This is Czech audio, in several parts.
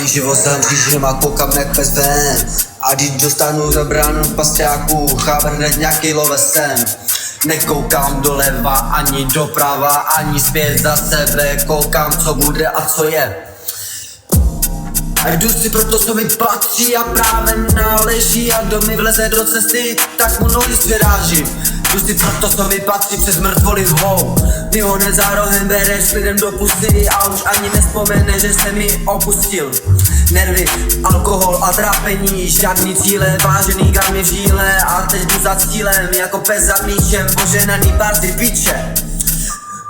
Život jsem křížem a koukám jak pes ven. A když dostanu za bránu v pasťáku, chápe hned nějaký lovesem. Nekoukám doleva, ani doprava, ani zpět za sebe. Koukám, co bude a co je. A jdu si proto, co mi patří a právě náleží. A kdo mi vleze do cesty, tak mu nohy zvěrážím. Jdu si proto, co mi patří přes mrtvoli vhou. Ty ho hned za rohem bereš s lidem do pusy a už ani nespomene, že se mi opustil. Nervy, alkohol a trápení, žádný cíle, vážený gramy v žíle. A teď jdu za cílem, jako pes za míčem, poženaný party piče.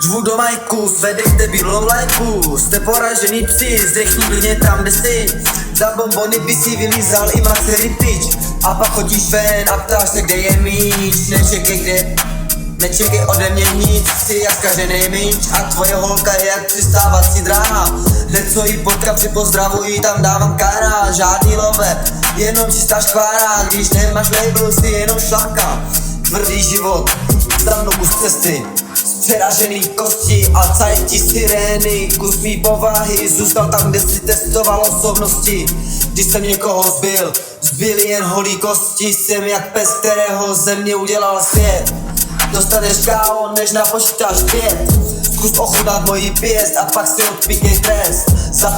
Řvu do majku, zvedejte bílou lajku. Jste poražený psi, zdechni klidně tam, kde jsi. Za bombony by si vylízal i macery pič. A pak chodíš ven a ptáš se, kde je míč. Nečekej ode mě nic, jsi jak zkaženej minč. A tvoje holka je jak přistávací dráha. Hned co jí potkám, si pozdravuji, tam dávám kára. Žádný love, jenom čistá škvára. Když nemáš label, si jenom šlapka. Tvrdý život, za mnou kus cesty. Přeražený kosti a cajti sirény. Kus mý povahy zůstal tam, kde si testoval osobnosti. Když jsem někoho zbyly jen holý kosti. Jsem jak pes, kterého ze mě udělal svět. Dostaneš KO, než napočítáš 5. Zkus ochutnat moji pěst a pak si odpíkej trest. Za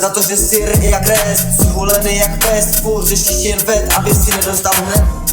to, že jsi jak rest. Zhulený jak pes, furt řešíš jen vet, aby si nedostal hned.